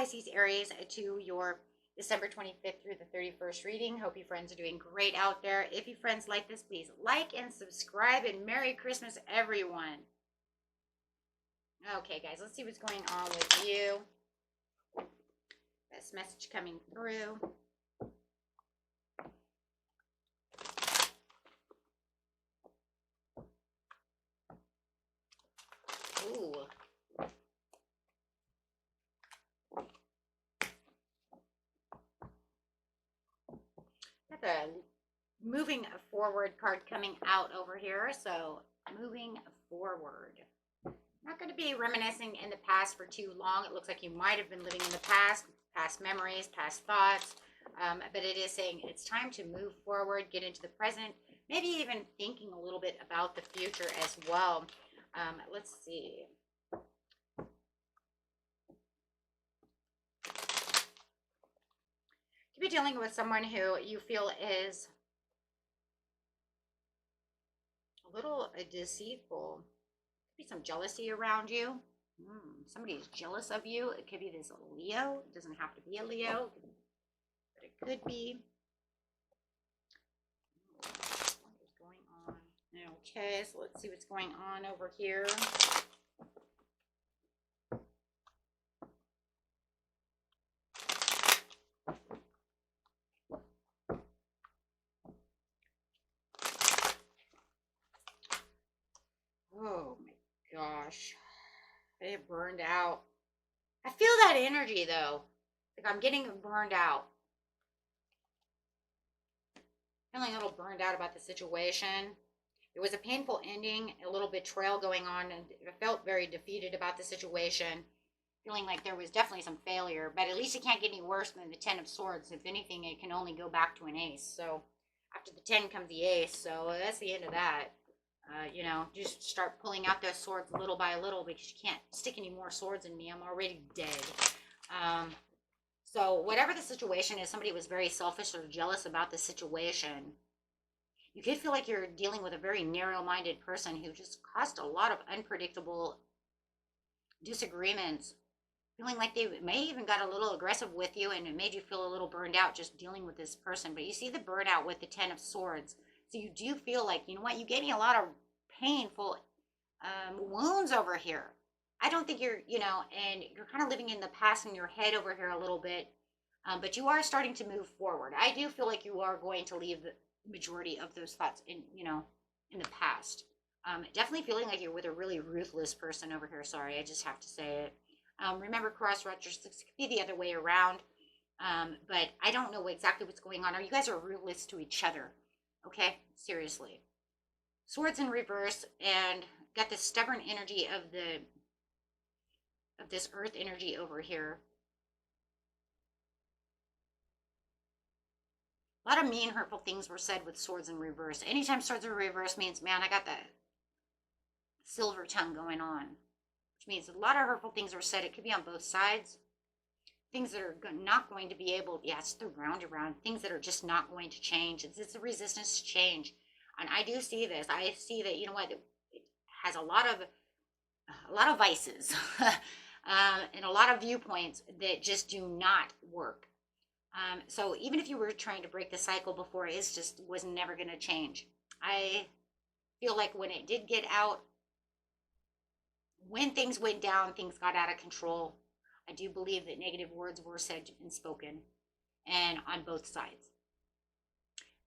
Pisces, Aries, to your December 25th through the 31st reading. Hope you friends are doing great out there. If you friends like this, please like and subscribe, and Merry Christmas, everyone. Okay, guys, let's see what's going on with you. Best message coming through. Ooh. Got the moving forward card coming out over here. So moving forward. Not going to be reminiscing in the past for too long. It looks like you might have been living in the past memories, past thoughts. But it is saying it's time to move forward, get into the present, maybe even thinking a little bit about the future as well. Let's see. You could be dealing with someone who you feel is a little deceitful. Could be some jealousy around you. Somebody is jealous of you. It could be this Leo. It doesn't have to be a Leo, but it could be. What is going on? Okay, so let's see what's going on over here. Oh my gosh. They burned out. I feel that energy though. Like I'm getting burned out. Feeling a little burned out about the situation. It was a painful ending, a little betrayal going on, and I felt very defeated about the situation. Feeling like there was definitely some failure, but at least it can't get any worse than the 10 of Swords. If anything, it can only go back to an ace. So after the 10 comes the ace, so that's the end of that. You know, just start pulling out those swords little by little, because you can't stick any more swords in me. I'm already dead. So whatever the situation is, somebody was very selfish or jealous about the situation. You could feel like you're dealing with a very narrow-minded person who just caused a lot of unpredictable disagreements. Feeling like they may even got a little aggressive with you, and it made you feel a little burned out just dealing with this person. But you see the burnout with the 10 of Swords. So you do feel like, you know what, you gave me a lot of painful wounds over here. I don't think you're, you know, and you're kind of living in the past in your head over here a little bit. But you are starting to move forward. I do feel like you are going to leave the majority of those thoughts in, you know, in the past. Definitely feeling like you're with a really ruthless person over here. Sorry, I just have to say it. Remember, cross reference could be the other way around. But I don't know exactly what's going on. Or you guys are ruthless to each other. Okay, seriously. Swords in reverse, and got the stubborn energy of this earth energy over here. A lot of mean, hurtful things were said with swords in reverse. Anytime swords in reverse means, man, I got that silver tongue going on. Which means a lot of hurtful things were said. It could be on both sides. Things that are not going to be able, yes, the round around, things that are just not going to change. It's a resistance to change. And I do see this. I see that, you know what, it has a lot of vices and a lot of viewpoints that just do not work. So even if you were trying to break the cycle before, it just was never going to change. I feel like when it did get out, when things went down, things got out of control. I do believe that negative words were said and spoken, and on both sides.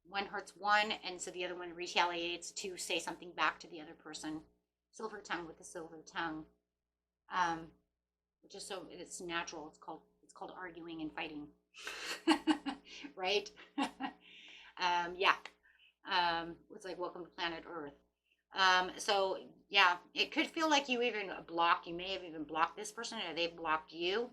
One hurts one, and so the other one retaliates to say something back to the other person. Silver tongue with the silver tongue. Just so it's natural. It's called arguing and fighting. Right? Yeah. It's like welcome to planet Earth. So yeah, it could feel like you even blocked. You may have even blocked this person, or they blocked you.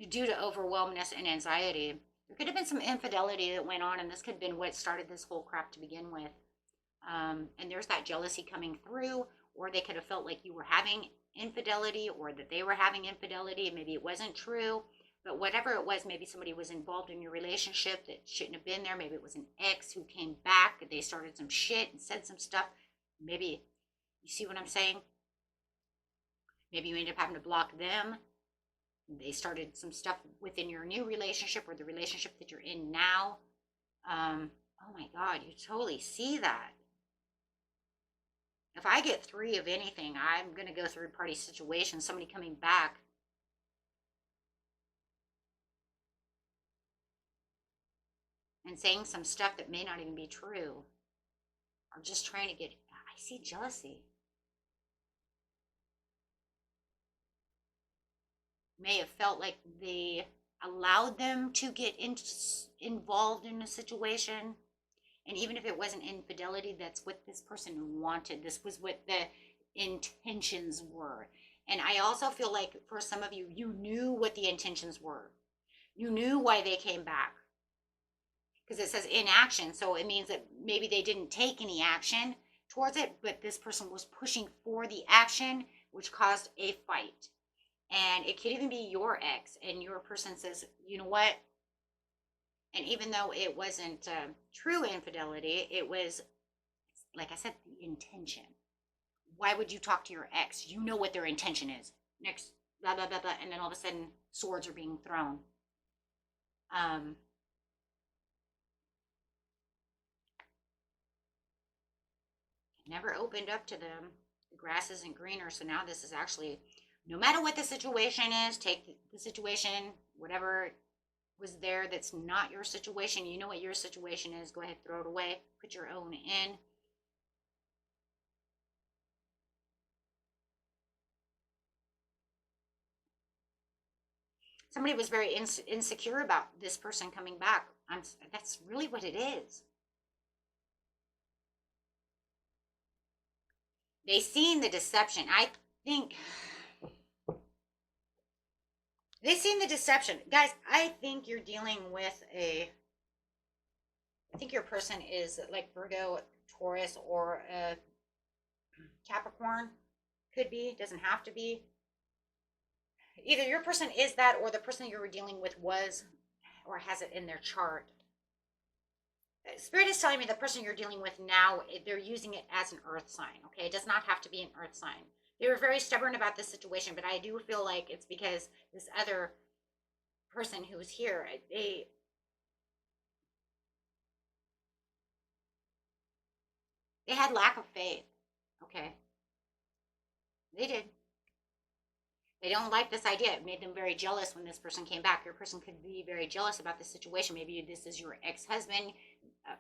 Due to overwhelmness and anxiety. There could have been some infidelity that went on, and this could have been what started this whole crap to begin with. And there's that jealousy coming through, or they could have felt like you were having infidelity, or that they were having infidelity. Maybe it wasn't true, but whatever it was, maybe somebody was involved in your relationship that shouldn't have been there. Maybe it was an ex who came back, they started some shit and said some stuff. Maybe, you see what I'm saying? Maybe you ended up having to block them. They started some stuff within your new relationship or the relationship that you're in now. Oh my God, you totally see that. If I get 3 of anything, I'm going to go third party situation, somebody coming back. And saying some stuff that may not even be true. Or just trying to get, I see jealousy. May have felt like they allowed them to get involved in a situation. And even if it wasn't infidelity, that's what this person wanted. This was what the intentions were. And I also feel like for some of you, you knew what the intentions were. You knew why they came back. Because it says inaction. So it means that maybe they didn't take any action towards it, but this person was pushing for the action, which caused a fight. And it could even be your ex, and your person says, you know what? And even though it wasn't true infidelity, it was, like I said, the intention. Why would you talk to your ex? You know what their intention is. Next, blah, blah, blah, blah. And then all of a sudden, swords are being thrown. Never opened up to them. The grass isn't greener. So now this is actually, no matter what the situation is, take the situation, whatever was there that's not your situation. You know what your situation is. Go ahead, throw it away. Put your own in. Somebody was very insecure about this person coming back. That's really what it is. They seen the deception. I think they seen the deception. Guys, I think you're dealing with I think your person is like Virgo, Taurus, or Capricorn. Could be, doesn't have to be. Either your person is that, or the person you were dealing with was or has it in their chart. Spirit is telling me the person you're dealing with now, they're using it as an earth sign. Okay, it does not have to be an earth sign. They were very stubborn about this situation, but I do feel like it's because this other person who was here, they had lack of faith. Okay, they did. They don't like this idea. It made them very jealous when this person came back. Your person could be very jealous about this situation. Maybe this is your ex-husband,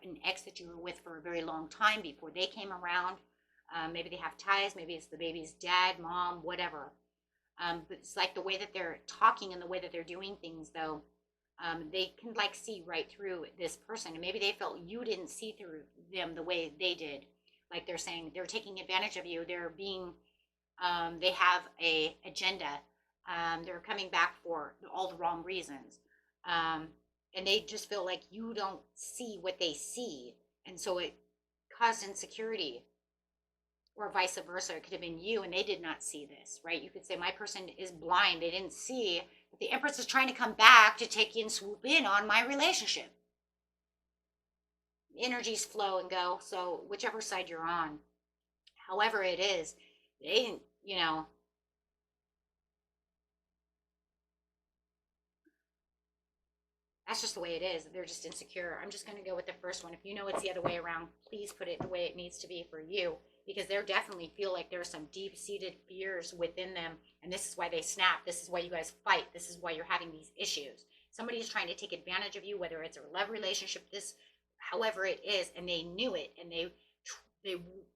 an ex that you were with for a very long time before they came around. Maybe they have ties. Maybe it's the baby's dad, mom, whatever. But it's like the way that they're talking and the way that they're doing things, though. They can like see right through this person. And maybe they felt you didn't see through them the way they did. Like they're saying they're taking advantage of you. They're being they have a agenda. They're coming back for all the wrong reasons. And they just feel like you don't see what they see. And so it caused insecurity, or vice versa. It could have been you and they did not see this, right? You could say, my person is blind. They didn't see. But the Empress is trying to come back to take and swoop in on my relationship. Energies flow and go. So whichever side you're on, however it is, they didn't, that's just the way it is. They're just insecure. I'm just going to go with the first one. If you know it's the other way around, please put it the way it needs to be for you, because they definitely feel like there's some deep-seated fears within them, and this is why they snap. This is why you guys fight. This is why you're having these issues. Somebody is trying to take advantage of you, whether it's a love relationship, however it is, and they knew it, and they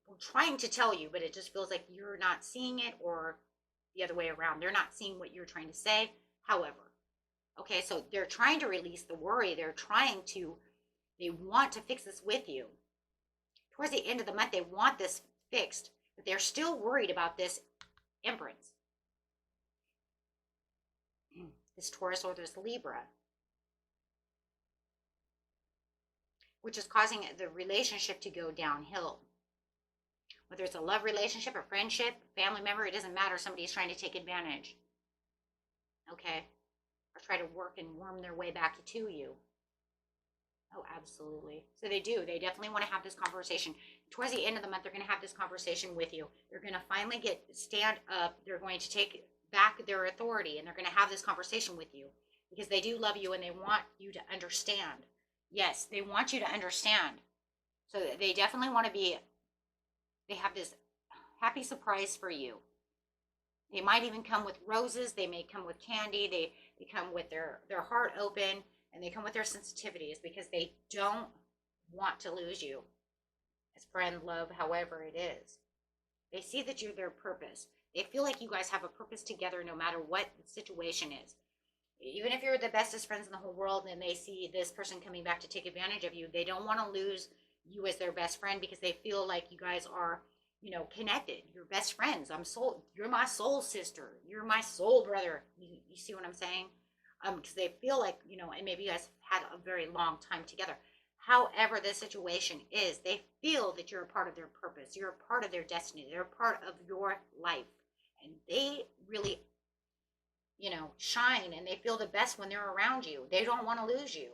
were trying to tell you, but it just feels like you're not seeing it, or the other way around. They're not seeing what you're trying to say. However, okay, so they're trying to release the worry. They want to fix this with you. Towards the end of the month, they want this fixed, but they're still worried about this Empress, this Taurus, or this Libra, which is causing the relationship to go downhill. Whether it's a love relationship, a friendship, family member, it doesn't matter. Somebody's trying to take advantage. Okay? Or try to work and worm their way back to you. Oh, absolutely. So they do. They definitely want to have this conversation. Towards the end of the month, they're going to have this conversation with you. They're going to finally stand up. They're going to take back their authority, and they're going to have this conversation with you because they do love you and they want you to understand. Yes, they want you to understand. So they definitely want to be, they have this happy surprise for you. They might even come with roses. They may come with candy. They come with their heart open, and they come with their sensitivities because they don't want to lose you as friend, love, however it is. They see that you're their purpose. They feel like you guys have a purpose together no matter what the situation is. Even if you're the bestest friends in the whole world and they see this person coming back to take advantage of you, they don't want to lose you as their best friend because they feel like you guys are, connected. You're best friends. You're my soul sister. You're my soul brother. You see what I'm saying? Because they feel like, and maybe you guys had a very long time together. However the situation is, they feel that you're a part of their purpose. You're a part of their destiny. They're a part of your life. And they really, shine and they feel the best when they're around you. They don't want to lose you.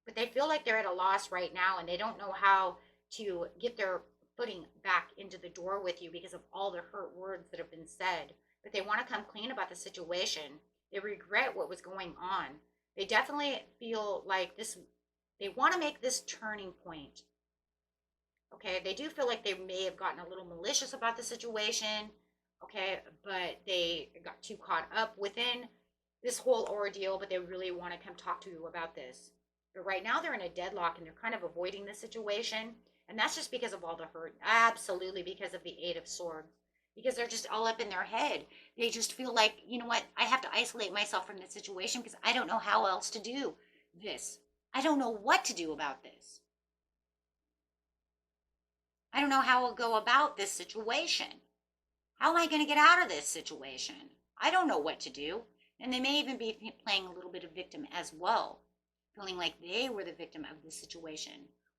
But they feel like they're at a loss right now and they don't know how to get their footing back into the door with you because of all the hurt words that have been said. But they want to come clean about the situation. They regret what was going on. They definitely feel like they want to make this turning point. Okay, they do feel like they may have gotten a little malicious about the situation. Okay, but they got too caught up within this whole ordeal, but they really want to come talk to you about this. But right now they're in a deadlock and they're kind of avoiding the situation. And that's just because of all the hurt. Absolutely because of the Eight of Swords. Because they're just all up in their head. They just feel like, you know what, I have to isolate myself from this situation because I don't know how else to do this. I don't know what to do about this. I don't know how I'll go about this situation. How am I going to get out of this situation? I don't know what to do. And they may even be playing a little bit of victim as well, feeling like they were the victim of the situation.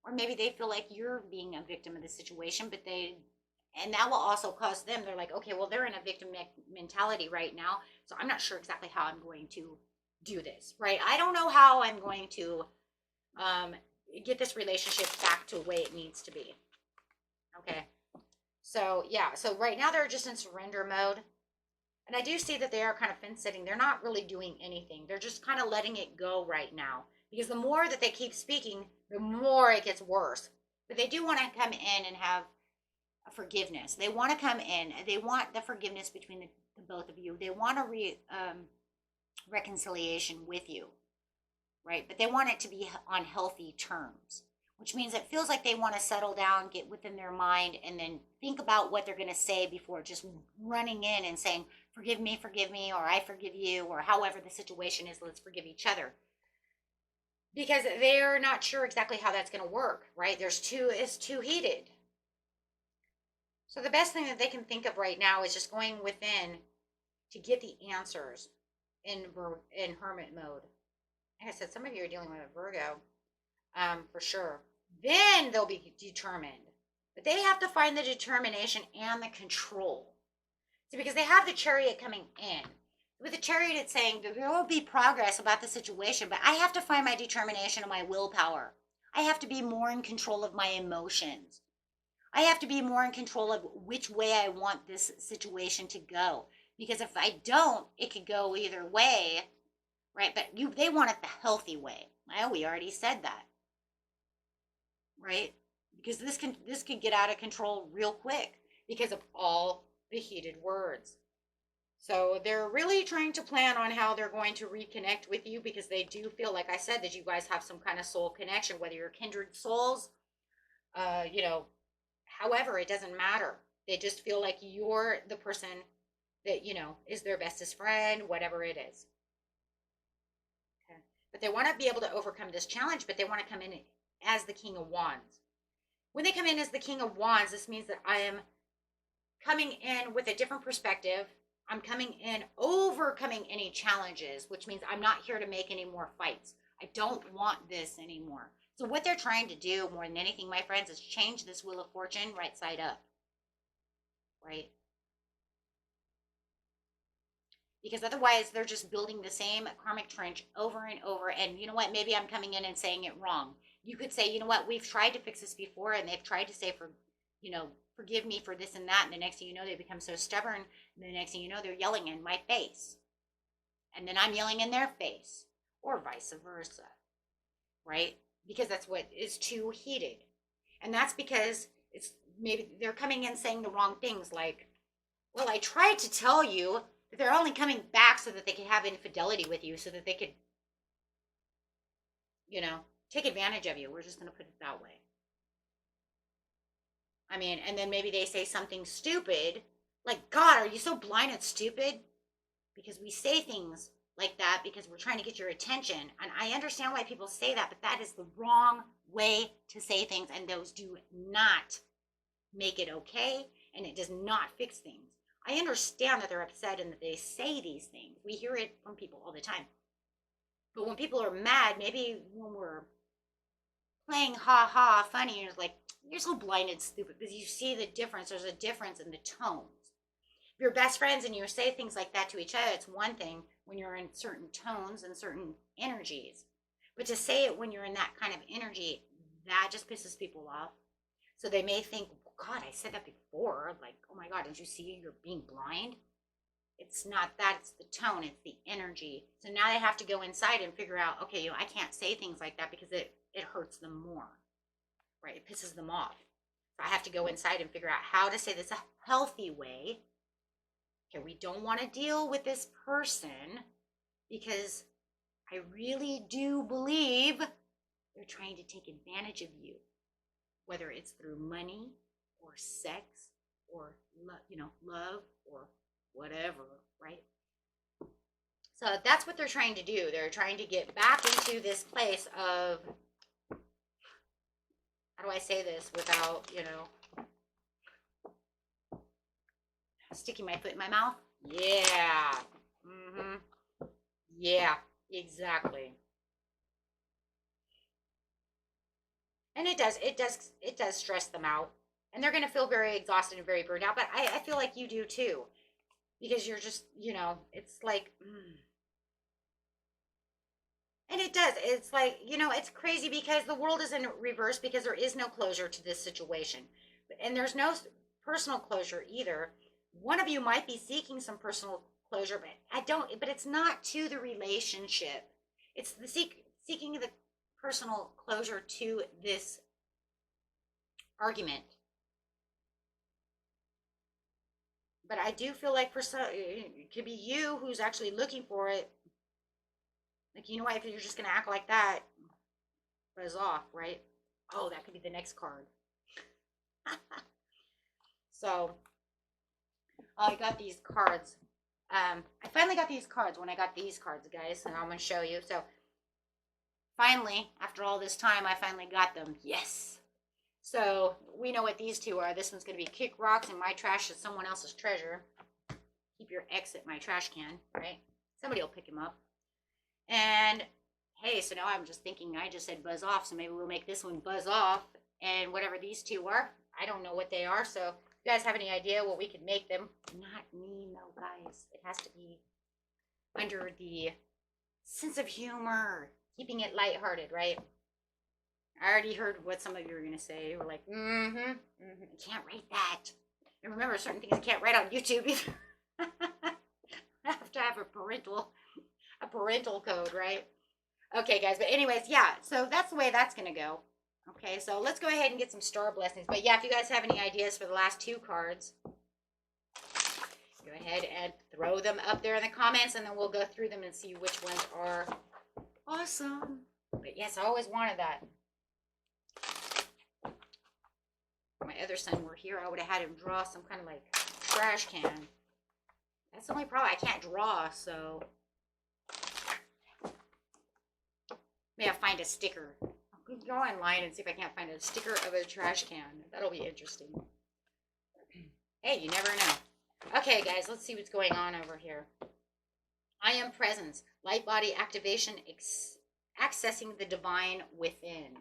Or maybe they feel like you're being a victim of the situation, and that will also cause them, they're like, okay, well, they're in a victim mentality right now, so I'm not sure exactly how I'm going to do this, right? I don't know how I'm going to get this relationship back to the way it needs to be. Okay. So, yeah. So right now they're just in surrender mode. And I do see that they are kind of fence sitting. They're not really doing anything. They're just kind of letting it go right now. Because the more that they keep speaking, the more it gets worse. But they do want to come in and have a forgiveness. They want to come in. They want the forgiveness between the both of you. They want a reconciliation with you. Right? But they want it to be on healthy terms. Which means it feels like they want to settle down, get within their mind, and then think about what they're going to say before just running in and saying, forgive me, or I forgive you, or however the situation is, let's forgive each other. Because they're not sure exactly how that's going to work, right? It's too heated. So the best thing that they can think of right now is just going within to get the answers in hermit mode. Like I said, some of you are dealing with a Virgo, for sure. Then they'll be determined. But they have to find the determination and the control. See, because they have the Chariot coming in. With the Chariot, it's saying there will be progress about the situation, but I have to find my determination and my willpower. I have to be more in control of my emotions. I have to be more in control of which way I want this situation to go. Because if I don't, it could go either way, right? But they want it the healthy way. Well, we already said that. Right? Because this can get out of control real quick because of all the heated words. So they're really trying to plan on how they're going to reconnect with you because they do feel, like I said, that you guys have some kind of soul connection, whether you're kindred souls, however, it doesn't matter. They just feel like you're the person that, is their bestest friend, whatever it is. Okay. But they want to be able to overcome this challenge, but they want to come in as the King of Wands. When they come in as the King of Wands, this means that I am coming in with a different perspective. I'm coming in overcoming any challenges, which means I'm not here to make any more fights. I don't want this anymore. So what they're trying to do more than anything, my friends, is change this Wheel of Fortune right side up. Right? Because otherwise they're just building the same karmic trench over and over. And you know what? Maybe I'm coming in and saying it wrong. You could say, you know what? We've tried to fix this before, and they've tried to say, forgive me for this and that. And the next thing you know, they become so stubborn. And the next thing you know, they're yelling in my face. And then I'm yelling in their face, or vice versa, right? Because that's what is too heated. And that's because it's maybe they're coming in saying the wrong things, like, well, I tried to tell you that they're only coming back so that they could have infidelity with you, so that they could, take advantage of you. We're just going to put it that way. I mean, and then maybe they say something stupid, like, God, are you so blind and stupid? Because we say things like that because we're trying to get your attention. And I understand why people say that, but that is the wrong way to say things, and those do not make it okay, and it does not fix things. I understand that they're upset and that they say these things. We hear it from people all the time. But when people are mad, maybe when we're playing ha-ha funny, it's like, you're so blind and stupid, because you see the difference. There's a difference in the tones. If you're best friends and you say things like that to each other, it's one thing when you're in certain tones and certain energies. But to say it when you're in that kind of energy, that just pisses people off. So they may think, God, I said that before. Like, oh my God, don't you see you're being blind? It's not that, it's the tone, it's the energy. So now they have to go inside and figure out, okay, I can't say things like that because it hurts them more, right? It pisses them off. So I have to go inside and figure out how to say this a healthy way. Okay, we don't want to deal with this person because I really do believe they're trying to take advantage of you, whether it's through money or sex or love or whatever, right? So that's what they're trying to do. They're trying to get back into this place of, how do I say this without, sticking my foot in my mouth? Yeah. Yeah, exactly. And it does stress them out. And they're going to feel very exhausted and very burned out. But I feel like you do too. Because you're just, it's like, And it does. It's like, it's crazy because the world is in reverse because there is no closure to this situation. And there's no personal closure either. One of you might be seeking some personal closure, but it's not to the relationship. It's the seeking the personal closure to this argument. But I do feel like for some, it could be you who's actually looking for it. Like, you know what, if you're just going to act like that, buzz off, right? Oh, that could be the next card. So, I got these cards. I finally got these cards when I got these cards, guys, and I'm going to show you. So, finally, after all this time, I finally got them. Yes. So, we know what these two are. This one's going to be kick rocks and my trash is someone else's treasure. Keep your ex at my trash can, right? Somebody will pick him up. And, hey, so now I'm just thinking, I just said buzz off, so maybe we'll make this one buzz off. And whatever these two are, I don't know what they are. So, if you guys have any idea what we could make them, not me, no, guys. It has to be under the sense of humor, keeping it lighthearted, right? I already heard what some of you were going to say. You were like, I can't write that. And remember, certain things I can't write on YouTube either. I have to have a parental code, right? Okay, guys, but anyways, yeah, so that's the way that's going to go. Okay, so let's go ahead and get some star blessings. But yeah, if you guys have any ideas for the last two cards, go ahead and throw them up there in the comments, and then we'll go through them and see which ones are awesome. But yes, I always wanted that. If my other son were here, I would have had him draw some kind of like trash can. That's the only problem. I can't draw, so maybe I'll find a sticker. I'll go online and see if I can't find a sticker of a trash can. That'll be interesting. Hey, you never know. Okay, guys, let's see what's going on over here. I am presence. Light body activation, accessing the divine within.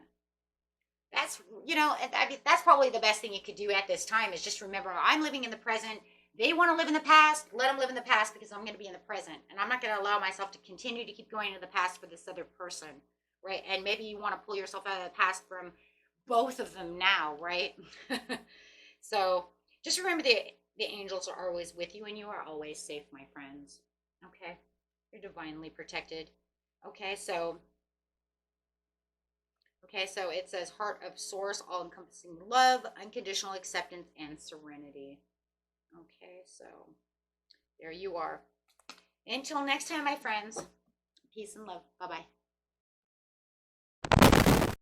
That's, I mean, that's probably the best thing you could do at this time is just remember, I'm living in the present. They want to live in the past, let them live in the past, because I'm going to be in the present. And I'm not going to allow myself to continue to keep going into the past for this other person, right? And maybe you want to pull yourself out of the past from both of them now, right? So just remember the angels are always with you and you are always safe, my friends. Okay? You're divinely protected. Okay, so it says heart of source, all encompassing love, unconditional acceptance, and serenity. Okay, so there you are. Until next time, my friends, peace and love. Bye bye.